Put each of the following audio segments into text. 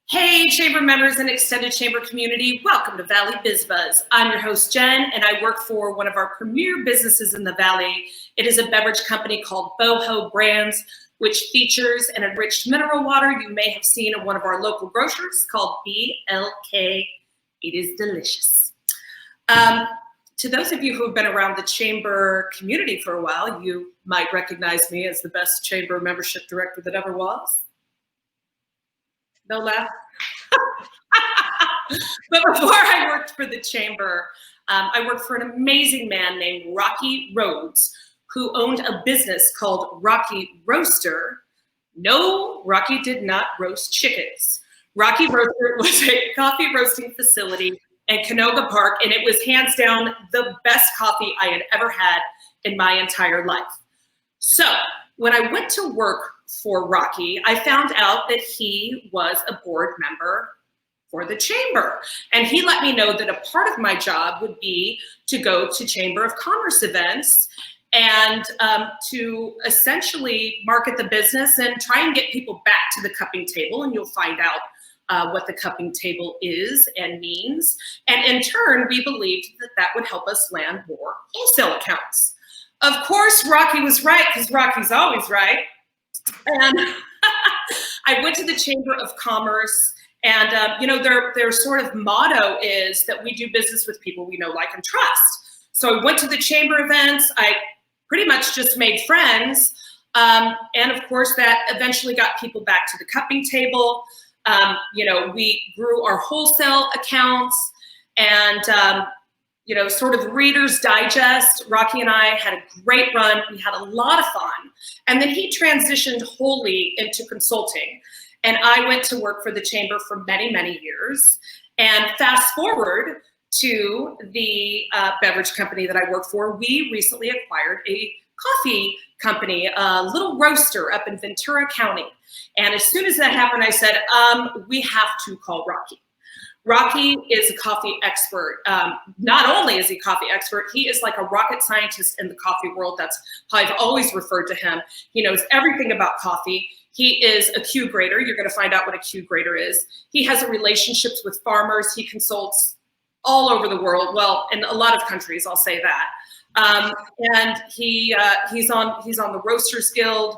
Hey, Chamber members and extended Chamber community, welcome to Valley Biz Buzz. I'm your host, Jen, and I work for one of our premier businesses in the Valley. It is a beverage company called Boho Brands, which features an enriched mineral water you may have seen at one of our local grocers called BLK. It is delicious. To those of you who have been around the Chamber community for a while, you might recognize me as the best Chamber membership director that ever was. No laugh. But before I worked for the Chamber, I worked for an amazing man named Rocky Rhodes, who owned a business called Rocky Roaster. No, Rocky did not roast chickens. Rocky Roaster was a coffee roasting facility in Canoga Park, and it was hands down the best coffee I had ever had in my entire life. So when I went to work for Rocky, I found out that he was a board member for the Chamber. And he let me know that a part of my job would be to go to Chamber of Commerce events and to essentially market the business and try and get people back to the cupping table. And you'll find out what the cupping table is and means. And in turn, we believed that that would help us land more wholesale accounts. Of course, Rocky was right, because Rocky's always right. And I went to the Chamber of Commerce, and their sort of motto is that we do business with people we know, like, and trust. So I went to the Chamber events. I pretty much just made friends. And of course, that eventually got people back to the cupping table. We grew our wholesale accounts, and sort of Reader's Digest. Rocky and I had a great run. We had a lot of fun. And then he transitioned wholly into consulting. And I went to work for the Chamber for many, many years. And fast forward to the beverage company that I work for, we recently acquired a coffee company, a little roaster up in Ventura County. And as soon as that happened, I said, we have to call Rocky. Rocky is a coffee expert. Not only is he a coffee expert, he is like a rocket scientist in the coffee world. That's how I've always referred to him. He knows everything about coffee. He is a Q grader. You're going to find out what a Q grader is. He has relationships with farmers. He consults all over the world. Well, in a lot of countries, I'll say that. And he's on the Roasters Guild.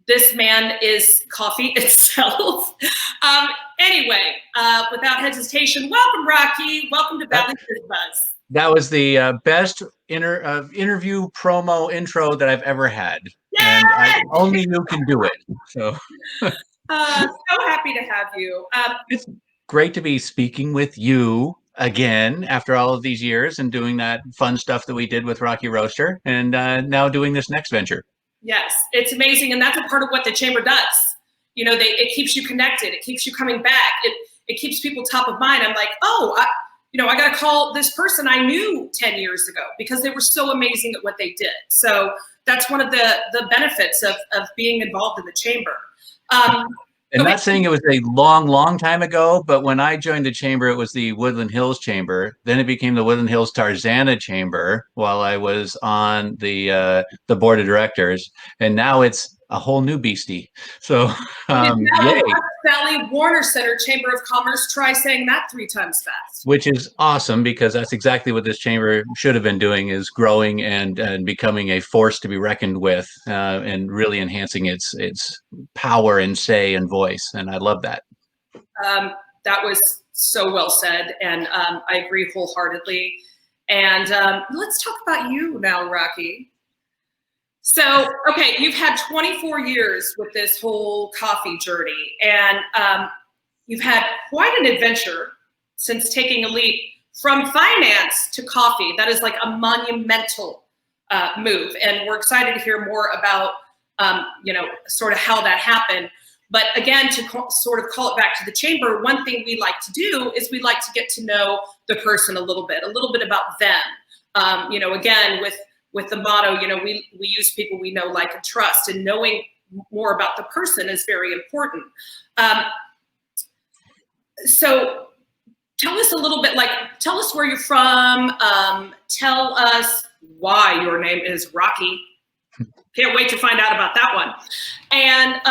This man is coffee itself. Anyway, without hesitation, welcome, Rocky. Welcome to Valley Biz Buzz. That was the best interview promo intro that I've ever had. Yay! And only you can do it. So happy to have you. It's great to be speaking with you again after all of these years and doing that fun stuff that we did with Rocky Roaster, and now doing this next venture. Yes, it's amazing. And that's a part of what the Chamber does. It keeps you connected. It keeps you coming back. It keeps people top of mind. I'm like, I got to call this person I knew 10 years ago because they were so amazing at what they did. So that's one of the benefits of being involved in the Chamber. And not saying it was a long, long time ago, but when I joined the Chamber, it was the Woodland Hills Chamber. Then it became the Woodland Hills Tarzana Chamber while I was on the board of directors. And now it's a whole new beastie. So, yay. Valley Warner Center Chamber of Commerce. Try saying that 3 times fast. Which is awesome, because that's exactly what this chamber should have been doing, is growing and becoming a force to be reckoned with, and really enhancing its power and say and voice. And I love that. That was so well said. And I agree wholeheartedly. And let's talk about you now, Rocky. So, okay, you've had 24 years with this whole coffee journey, and you've had quite an adventure since taking a leap from finance to coffee. That is like a monumental move, and we're excited to hear more about, sort of how that happened. But again, to sort of call it back to the Chamber, one thing we like to do is we like to get to know the person a little bit about them. Again, with the motto, we use people we know, like, and trust, and knowing more about the person is very important. So tell us a little bit, tell us where you're from. Tell us why your name is Rocky. Can't wait to find out about that one. And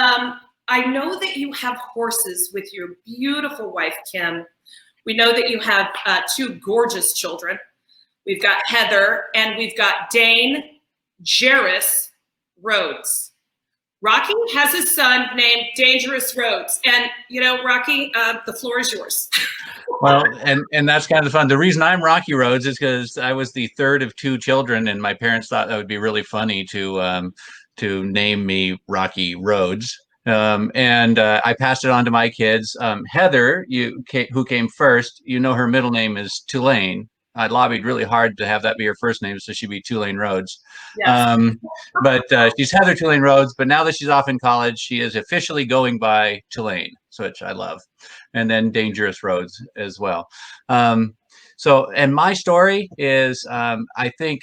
I know that you have horses with your beautiful wife, Kim. We know that you have 2 gorgeous children. We've got Heather and we've got Dane Jairus Rhodes. Rocky has a son named Dangerous Rhodes. And, you know, Rocky, the floor is yours. Well, and that's kind of fun. The reason I'm Rocky Rhodes is because I was the third of 2 children, and my parents thought that would be really funny to name me Rocky Rhodes. And I passed it on to my kids. Heather, who came first, you know, her middle name is Tulane. I lobbied really hard to have that be her first name, so she'd be Tulane Rhodes. Yes. But she's Heather Tulane Rhodes. But now that she's off in college, she is officially going by Tulane, which I love. And then Dangerous Rhodes as well. And my story is, I think,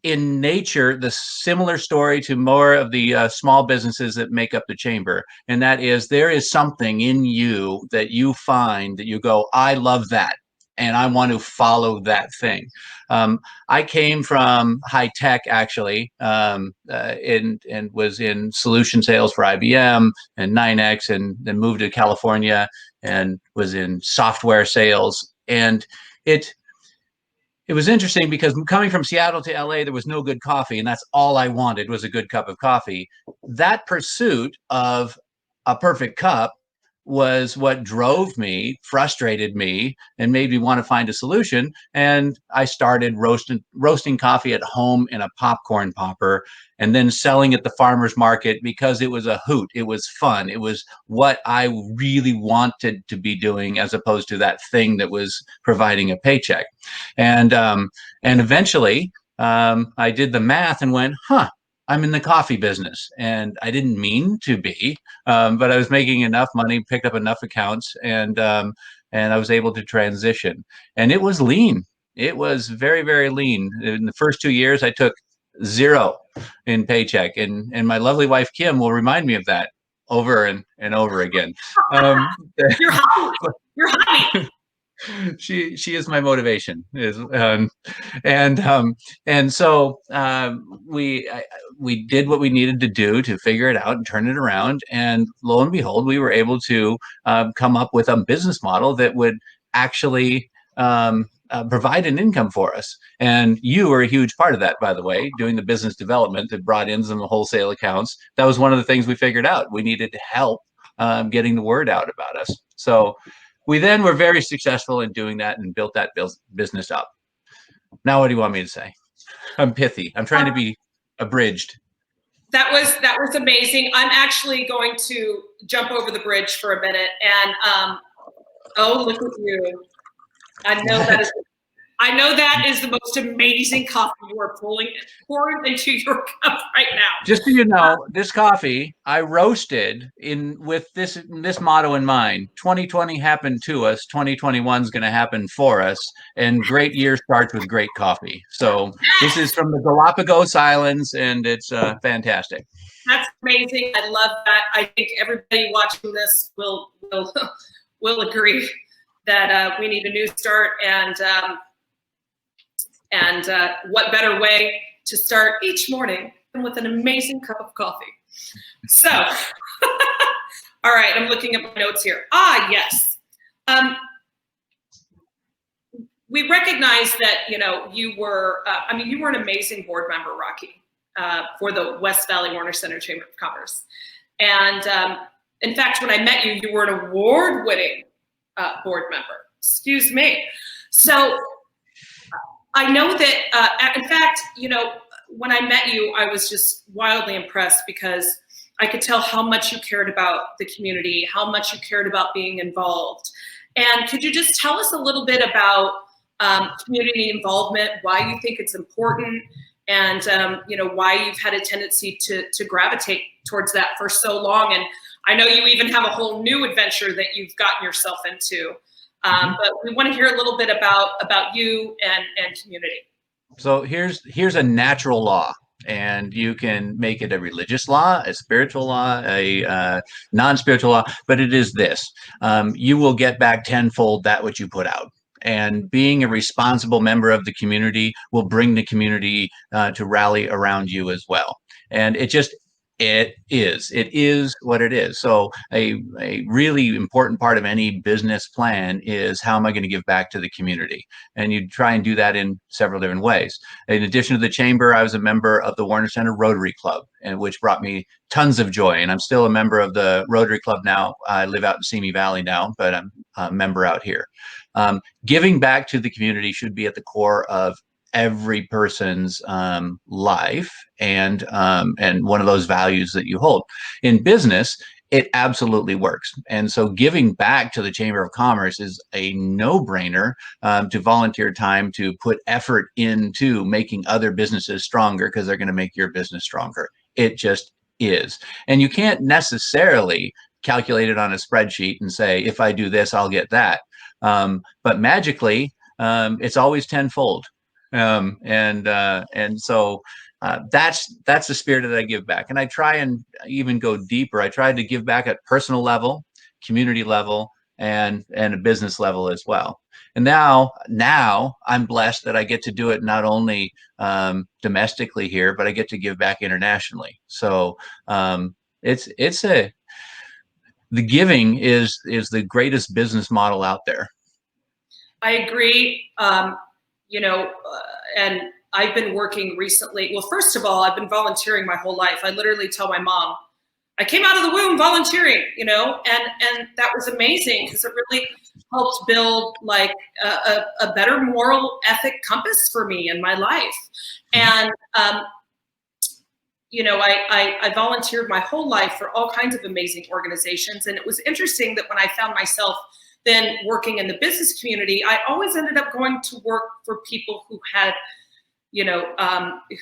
in nature, the similar story to more of the small businesses that make up the chamber. And that is, there is something in you that you find that you go, I love that, and I want to follow that thing. I came from high tech, actually, and was in solution sales for IBM and 9X, and then moved to California and was in software sales. And it was interesting because coming from Seattle to LA, there was no good coffee, and that's all I wanted was a good cup of coffee. That pursuit of a perfect cup was what drove me, frustrated me, and made me want to find a solution. And I started roasting coffee at home in a popcorn popper, and then selling at the farmer's market because it was a hoot. It was fun. It was what I really wanted to be doing, as opposed to that thing that was providing a paycheck. And eventually, I did the math and went, I'm in the coffee business, and I didn't mean to be, but I was making enough money, picked up enough accounts, and I was able to transition. And it was lean. It was very, very lean. In the first 2 years, I took 0 in paycheck, and my lovely wife Kim will remind me of that over and over again. You're hot. You're hot. She is my motivation. And so we did what we needed to do to figure it out and turn it around. And lo and behold, we were able to come up with a business model that would actually provide an income for us. And you were a huge part of that, by the way, doing the business development that brought in some wholesale accounts. That was one of the things we figured out. We needed help getting the word out about us. So we then were very successful in doing that and built that business up. Now, what do you want me to say? I'm pithy. I'm trying to be abridged. That was amazing. I'm actually going to jump over the bridge for a minute. And oh, look at you! I know that is the most amazing coffee you are pouring into your cup right now. Just so you know, this coffee I roasted with this motto in mind: 2020 happened to us, 2021 is going to happen for us, and great year starts with great coffee. So this is from the Galapagos Islands, and it's fantastic. That's amazing. I love that. I think everybody watching this will agree that we need a new start, and what better way to start each morning than with an amazing cup of coffee. So, all right, I'm looking at my notes here. Yes. We recognize that, you were an amazing board member, Rocky, for the West Valley Warner Center Chamber of Commerce. And in fact, when I met you, you were an award-winning board member. Excuse me. So I know that, in fact, when I met you, I was just wildly impressed because I could tell how much you cared about the community, how much you cared about being involved. And could you just tell us a little bit about community involvement, why you think it's important, and why you've had a tendency to gravitate towards that for so long? And I know you even have a whole new adventure that you've gotten yourself into. But we want to hear a little bit about you and community. So here's a natural law, and you can make it a religious law, a spiritual law, a non-spiritual law, but it is this: you will get back tenfold that which you put out. And being a responsible member of the community will bring the community to rally around you as well. And It is. It is what it is. So a really important part of any business plan is how am I going to give back to the community? And you try and do that in several different ways. In addition to the chamber, I was a member of the Warner Center Rotary Club, and which brought me tons of joy. And I'm still a member of the Rotary Club now. I live out in Simi Valley now, but I'm a member out here. Giving back to the community should be at the core of every person's life and one of those values that you hold. In business, it absolutely works. And so giving back to the Chamber of Commerce is a no-brainer, to volunteer time, to put effort into making other businesses stronger because they're going to make your business stronger. It just is. And you can't necessarily calculate it on a spreadsheet and say, if I do this, I'll get that. But magically, it's always tenfold. And so that's the spirit that I give back. And I try and even go deeper. I try to give back at personal level, community level, and a business level as well. And now I'm blessed that I get to do it not only domestically here, but I get to give back internationally. So the giving is the greatest business model out there. I agree. And I've been working recently. Well, first of all, I've been volunteering my whole life. I literally tell my mom, I came out of the womb volunteering, and that was amazing because it really helped build like a better moral ethic compass for me in my life. And, I volunteered my whole life for all kinds of amazing organizations. And it was interesting that when I found myself then working in the business community, I always ended up going to work for people who had,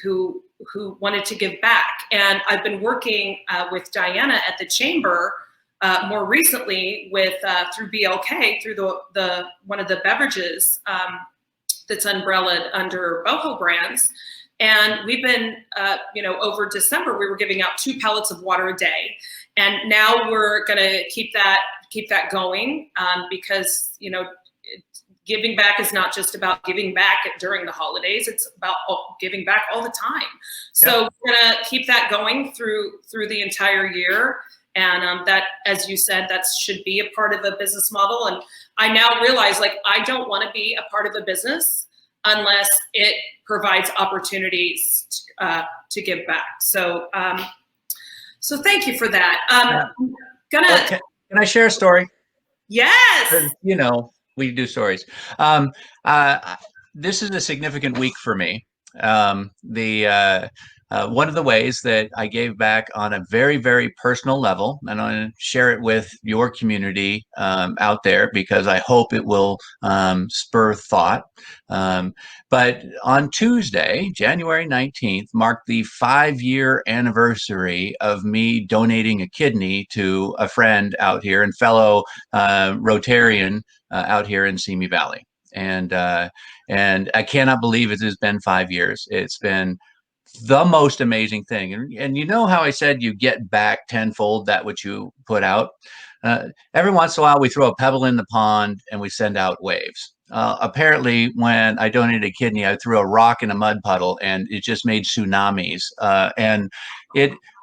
who wanted to give back. And I've been working with Diana at the Chamber more recently with through BLK, through the one of the beverages that's umbrellaed under Boho Brands. And we've been, over December, we were giving out 2 pallets of water a day. And now we're going to keep that going because, giving back is not just about giving back during the holidays. It's about giving back all the time. So we're going to keep that going through the entire year. And that, as you said, that should be a part of a business model. And I now realize, like, I don't want to be a part of a business unless it provides opportunities to give back. So, so thank you for that. Can I share a story? Yes. We do stories. This is a significant week for me. One of the ways that I gave back on a very, very personal level, and I want to share it with your community out there because I hope it will spur thought. But on Tuesday, January 19th, marked the 5-year anniversary of me donating a kidney to a friend out here and fellow Rotarian out here in Simi Valley. And I cannot believe it has been 5 years. It's been the most amazing thing. And you know how I said you get back tenfold that which you put out? Every once in a while, we throw a pebble in the pond and we send out waves. Apparently, when I donated a kidney, I threw a rock in a mud puddle and it just made tsunamis.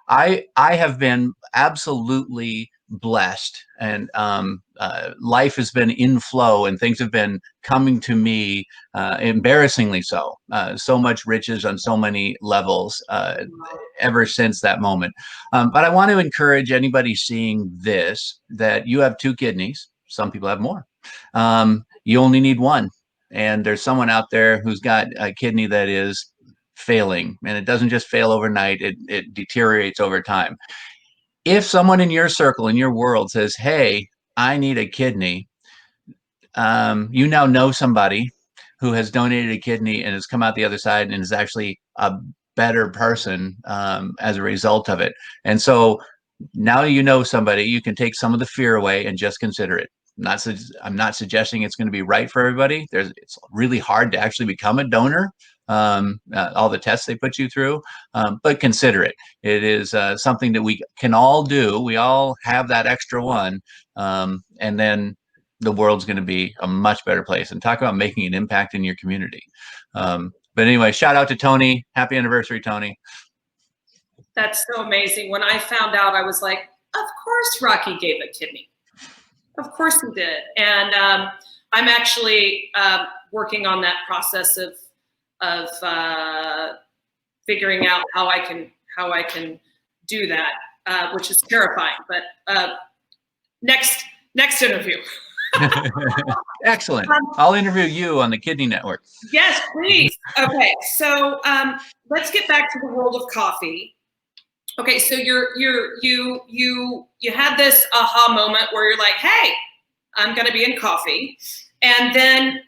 I have been absolutely blessed, and life has been in flow and things have been coming to me, embarrassingly so. So much riches on so many levels ever since that moment. But I want to encourage anybody seeing this that you have 2 kidneys. Some people have more. You only need one. And there's someone out there who's got a kidney that is failing, and it doesn't just fail overnight, it deteriorates over time. If someone in your circle, in your world says, hey, I need a kidney, you now know somebody who has donated a kidney and has come out the other side and is actually a better person as a result of it. And so now you know somebody, you can take some of the fear away and just consider it. I'm not suggesting it's going to be right for everybody. It's really hard to actually become a donor. All the tests they put you through, but consider it. It is something that we can all do. We all have that extra one, and then the world's going to be a much better place. And talk about making an impact in your community. But anyway, shout out to Tony. Happy anniversary, Tony. That's so amazing. When I found out, I was like, of course Rocky gave a kidney. Of course he did. And I'm actually working on that process of figuring out how I can do that, which is terrifying. But next interview. Excellent. I'll interview you on the Kidney Network. Yes, please. Okay, so let's get back to the world of coffee. Okay, so you had this aha moment where you're like, hey, I'm going to be in coffee, and then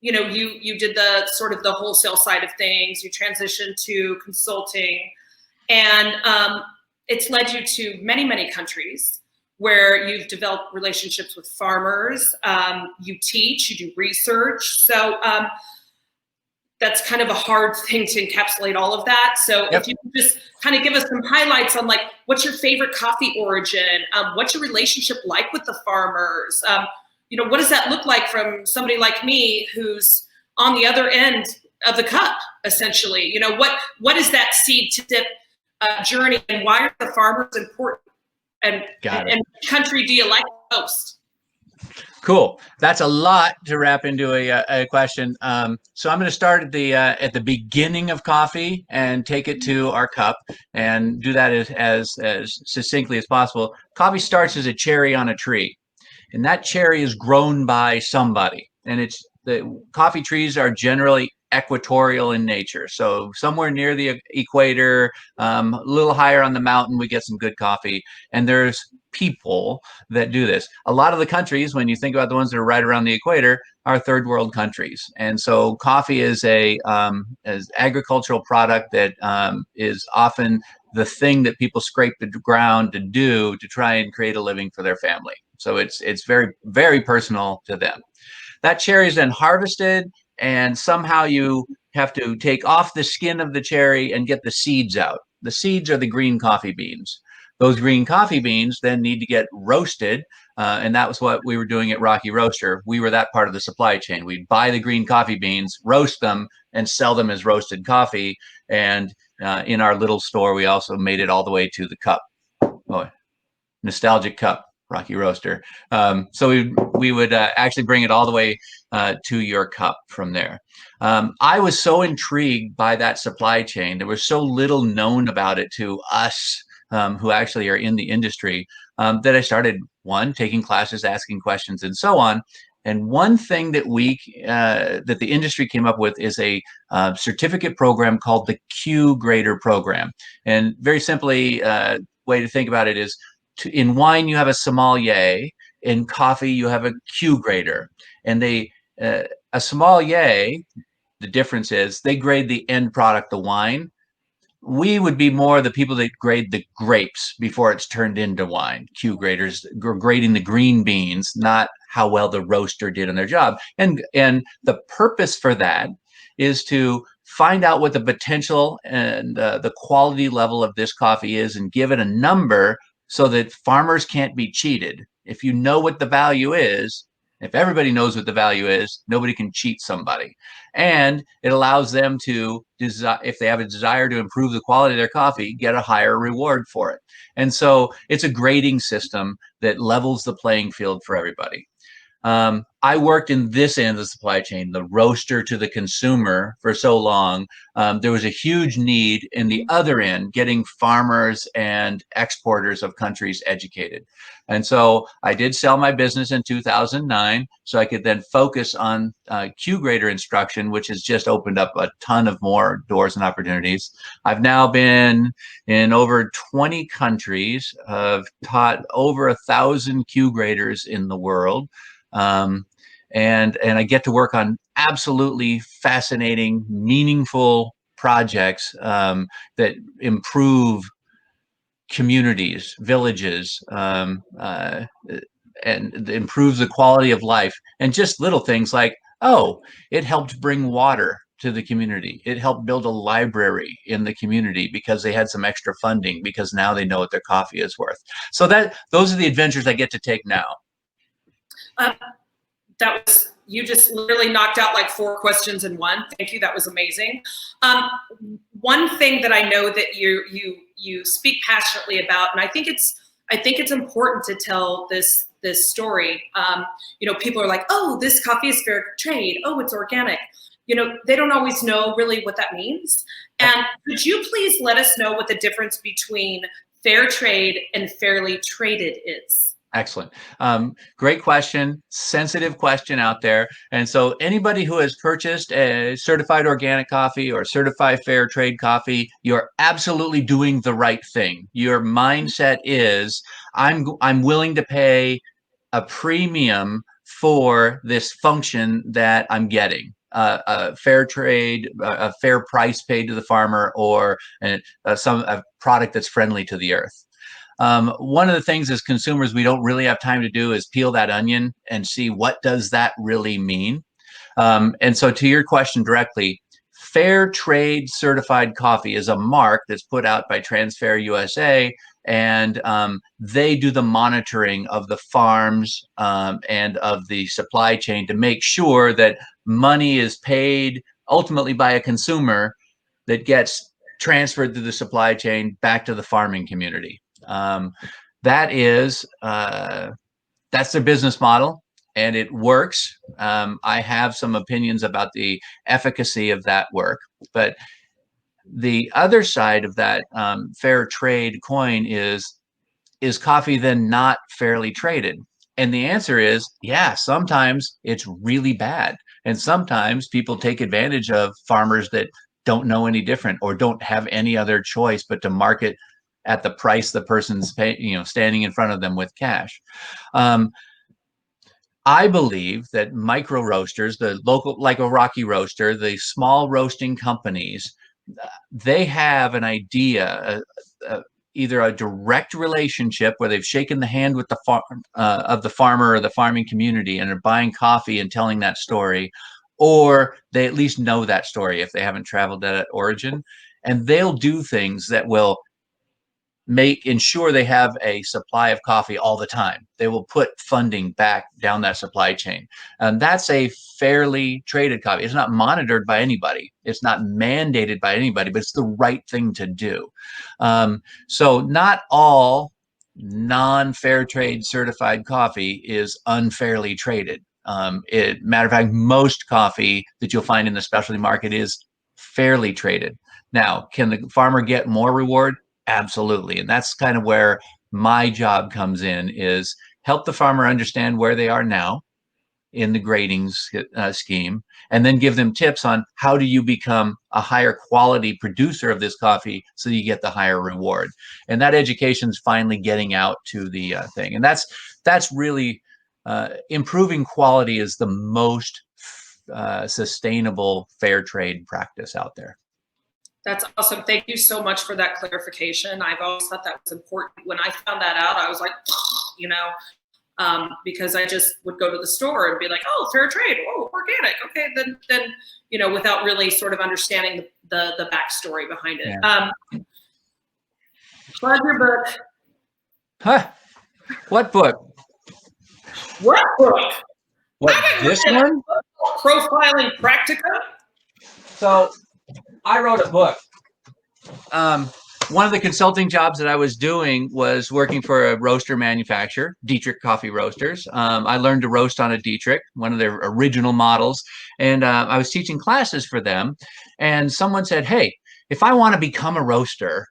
you did the sort of the wholesale side of things. You transitioned to consulting, and it's led you to many countries where you've developed relationships with farmers. You teach, you do research, so. That's kind of a hard thing to encapsulate all of that. So if you could just kind of give us some highlights on like, what's your favorite coffee origin? What's your relationship like with the farmers? What does that look like from somebody like me who's on the other end of the cup, essentially? What is that seed to dip journey, and why are the farmers important? And which country do you like most? Cool. That's a lot to wrap into a question. So I'm going to start at the beginning of coffee and take it to our cup and do that as succinctly as possible. Coffee starts as a cherry on a tree, and that cherry is grown by somebody. And the coffee trees are generally equatorial in nature. So somewhere near the equator, a little higher on the mountain, we get some good coffee. And there's people that do this. A lot of the countries, when you think about the ones that are right around the equator, are third world countries. And so coffee is as agricultural product that is often the thing that people scrape the ground to do to try and create a living for their family. So it's very, very personal to them. That cherry is then harvested, and somehow you have to take off the skin of the cherry and get the seeds out. The seeds are the green coffee beans. Those green coffee beans then need to get roasted, and that was what we were doing at Rocky Roaster. We were that part of the supply chain. We'd buy the green coffee beans, roast them, and sell them as roasted coffee. And in our little store, we also made it all the way to the cup. Oh, nostalgic cup. Rocky Roaster. So we would actually bring it all the way to your cup from there. I was so intrigued by that supply chain. There was so little known about it to us who actually are in the industry that I started, taking classes, asking questions, and so on. And one thing that that the industry came up with is a certificate program called the Q Grader program. And very simply, way to think about it is, in wine, you have a sommelier. In coffee, you have a Q grader. And a sommelier, the difference is they grade the end product, the wine. We would be more the people that grade the grapes before it's turned into wine. Q graders grading the green beans, not how well the roaster did on their job. And the purpose for that is to find out what the potential and the quality level of this coffee is and give it a number so that farmers can't be cheated. If you know what the value is, if everybody knows what the value is, nobody can cheat somebody. And it allows them to, if they have a desire to improve the quality of their coffee, get a higher reward for it. And so it's a grading system that levels the playing field for everybody. I worked in this end of the supply chain, the roaster to the consumer, for so long. There was a huge need in the other end, getting farmers and exporters of countries educated. And so I did sell my business in 2009 so I could then focus on Q grader instruction, which has just opened up a ton of more doors and opportunities. I've now been in over 20 countries. I've taught over 1,000 Q graders in the world. And I get to work on absolutely fascinating, meaningful projects that improve communities, villages, and improves the quality of life. And just little things like, it helped bring water to the community. It helped build a library in the community because they had some extra funding, because now they know what their coffee is worth. So those are the adventures I get to take now. You just literally knocked out like 4 questions in one. Thank you. That was amazing. One thing that I know that you you speak passionately about, and I think it's important to tell this story. People are like, oh, this coffee is fair trade. Oh, it's organic. They don't always know really what that means. And could you please let us know what the difference between fair trade and fairly traded is? Excellent. Great question. Sensitive question out there. And so anybody who has purchased a certified organic coffee or certified fair trade coffee, you're absolutely doing the right thing. Your mindset is, I'm willing to pay a premium for this function that I'm getting. A fair trade, a fair price paid to the farmer, or a product that's friendly to the earth. One of the things as consumers we don't really have time to do is peel that onion and see what does that really mean. And so to your question directly, fair trade certified coffee is a mark that's put out by Transfair USA, and they do the monitoring of the farms and of the supply chain to make sure that money is paid ultimately by a consumer that gets transferred through the supply chain back to the farming community. That's their business model, and it works. I have some opinions about the efficacy of that work, but the other side of that fair trade coin is coffee then not fairly traded? And the answer is, yeah, sometimes it's really bad. And sometimes people take advantage of farmers that don't know any different or don't have any other choice but to market at the price the person's standing in front of them with cash. I believe that micro roasters, the local, like a Rocky Roaster, the small roasting companies, they have an idea, either a direct relationship where they've shaken the hand with the of the farmer or the farming community and are buying coffee and telling that story, or they at least know that story if they haven't traveled at origin, and they'll do things that will ensure they have a supply of coffee all the time. They will put funding back down that supply chain. And that's a fairly traded coffee. It's not monitored by anybody. It's not mandated by anybody, but it's the right thing to do. So not all non-fair trade certified coffee is unfairly traded. Matter of fact, most coffee that you'll find in the specialty market is fairly traded. Now, can the farmer get more reward? Absolutely. And that's kind of where my job comes in, is help the farmer understand where they are now in the grading scheme, and then give them tips on how do you become a higher quality producer of this coffee so you get the higher reward. And that education is finally getting out to the thing. And that's really improving quality is the most sustainable fair trade practice out there. That's awesome. Thank you so much for that clarification. I've always thought that was important. When I found that out, I was like, because I just would go to the store and be like, oh, fair trade, oh, organic. Okay, then without really sort of understanding the backstory behind it. Yeah. Plug your book. Huh? What book? What book? What, this one? Profiling Practica? So I wrote a book. One of the consulting jobs that I was doing was working for a roaster manufacturer, Dietrich Coffee Roasters. I learned to roast on a Dietrich, one of their original models. And I was teaching classes for them. And someone said, hey, if I want to become a roaster,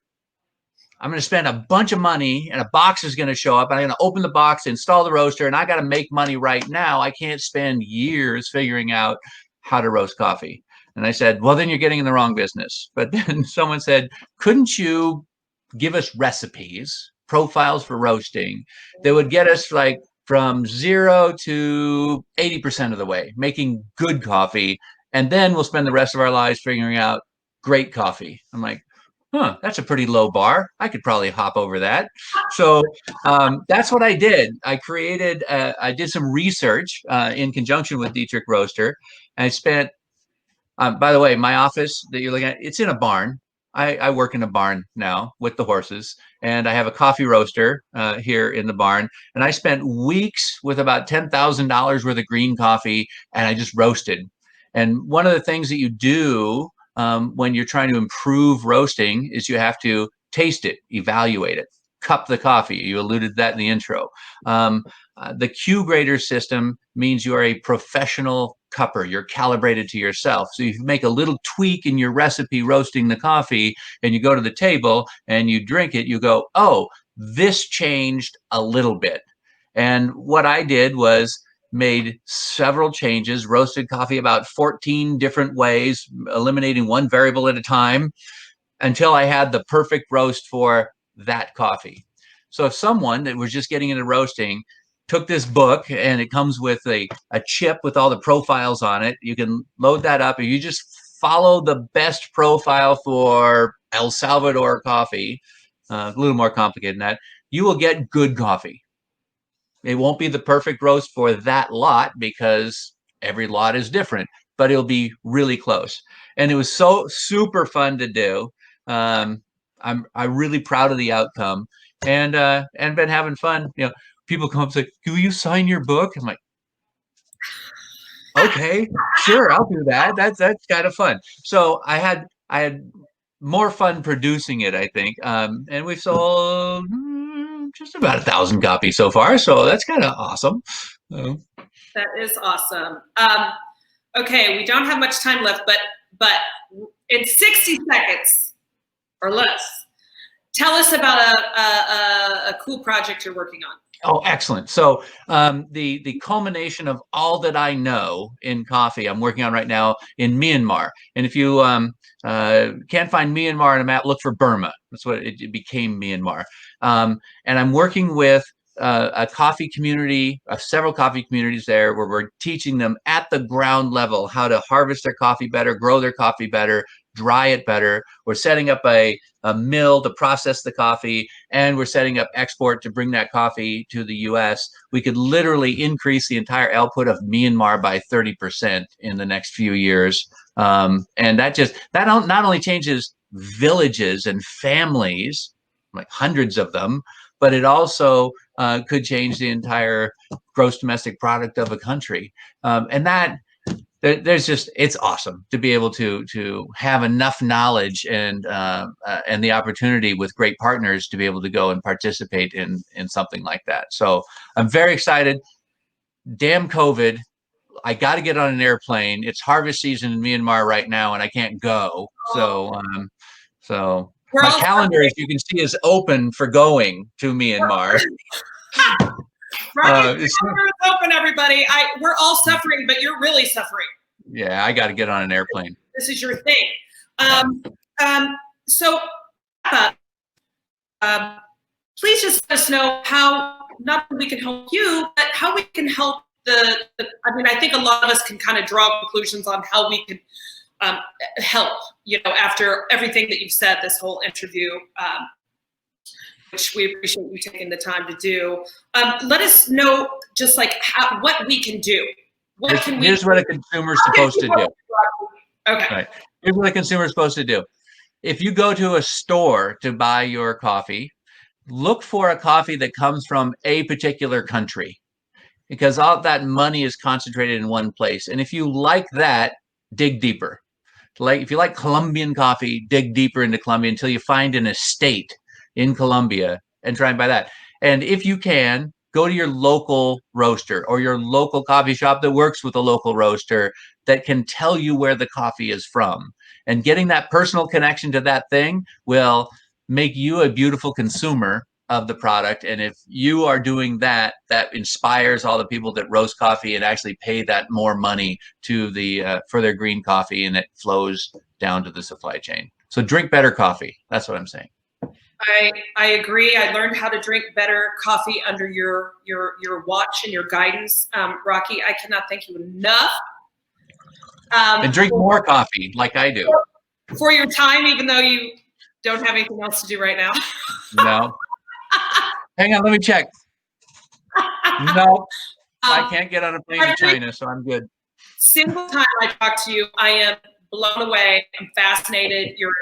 I'm going to spend a bunch of money and a box is going to show up. And I'm going to open the box, install the roaster, and I got to make money right now. I can't spend years figuring out how to roast coffee. And I said, well, then you're getting in the wrong business. But then someone said, couldn't you give us recipes, profiles for roasting that would get us like from 0 to 80% of the way, making good coffee. And then we'll spend the rest of our lives figuring out great coffee. I'm like, that's a pretty low bar. I could probably hop over that. So that's what I did. I did some research in conjunction with Dietrich Roaster. And I spent, by the way, my office that you're looking at, it's in a barn. I work in a barn now with the horses, and I have a coffee roaster here in the barn. And I spent weeks with about $10,000 worth of green coffee, and I just roasted. And one of the things that you do when you're trying to improve roasting is you have to taste it, evaluate it, cup the coffee. You alluded to that in the intro. The Q grader system means you are a professional cupper. You're calibrated to yourself. So if you make a little tweak in your recipe roasting the coffee and you go to the table and you drink it, you go, oh, this changed a little bit. And what I did was made several changes, roasted coffee about 14 different ways, eliminating one variable at a time until I had the perfect roast for that coffee. So if someone that was just getting into roasting took this book, and it comes with a chip with all the profiles on it, you can load that up and you just follow the best profile for El Salvador coffee, a little more complicated than that, you will get good coffee. It won't be the perfect roast for that lot because every lot is different, but it'll be really close. And it was so super fun to do. I'm really proud of the outcome, and been having fun. You know, people come up and say, "Will you sign your book?" I'm like, "Okay, sure, I'll do that. That's kind of fun." So I had more fun producing it, I think, and we've sold just about 1,000 copies so far, so that's kind of awesome. That is awesome. Okay, we don't have much time left, but in 60 seconds or less, tell us about a cool project you're working on. Oh, excellent. So the culmination of all that I know in coffee, I'm working on right now in Myanmar. And if you can't find Myanmar on a map, look for Burma. That's what it became, Myanmar. And I'm working with a coffee community, several coffee communities there, where we're teaching them at the ground level how to harvest their coffee better, grow their coffee better, dry it better. We're setting up a mill to process the coffee, and we're setting up export to bring that coffee to the US. We could literally increase the entire output of Myanmar by 30% in the next few years. And that not only changes villages and families, like hundreds of them, but it also could change the entire gross domestic product of a country. And that there's just, it's awesome to be able to have enough knowledge and the opportunity with great partners to be able to go and participate in something like that. So I'm very excited. Damn COVID. I got to get on an airplane. It's harvest season in Myanmar right now, and I can't go. So my calendar, as you can see, is open for going to Myanmar. Rocky's calendar is open, everybody. We're all suffering, but you're really suffering. Yeah, I got to get on an airplane. This is your thing. So please just let us know how not only we can help you, but how we can help I think a lot of us can kind of draw conclusions on how we can help, after everything that you've said this whole interview, which we appreciate you taking the time to do. Let us know just like what we can do. Here's what a consumer's supposed to do. Okay. Right. Here's what a consumer is supposed to do. If you go to a store to buy your coffee, look for a coffee that comes from a particular country, because all that money is concentrated in one place. And if you like that, dig deeper. Like if you like Colombian coffee, dig deeper into Colombia until you find an estate in Colombia and try and buy that. And if you can, go to your local roaster or your local coffee shop that works with a local roaster that can tell you where the coffee is from. And getting that personal connection to that thing will make you a beautiful consumer of the product. And if you are doing that, that inspires all the people that roast coffee and actually pay that more money to for their green coffee, and it flows down to the supply chain. So drink better coffee. That's what I'm saying. I agree. I learned how to drink better coffee under your watch and your guidance, Rocky. I cannot thank you enough. And drink more coffee, like I do. For your time, even though you don't have anything else to do right now. No. Hang on, let me check. No, I can't get on a plane to China, so I'm good. Single time I talk to you, I am blown away. I'm fascinated. You're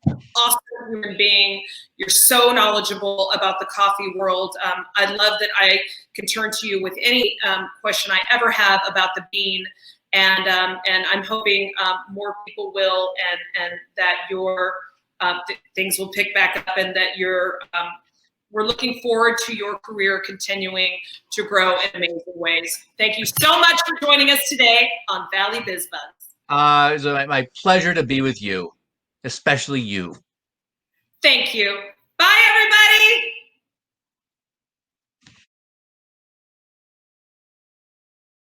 an awesome human being. You're so knowledgeable about the coffee world. I love that I can turn to you with any question I ever have about the bean. And I'm hoping more people will, and that your things will pick back up, and that we're looking forward to your career continuing to grow in amazing ways. Thank you so much for joining us today on Valley Biz Buzz. It was my pleasure to be with you, especially you. Thank you. Bye, everybody.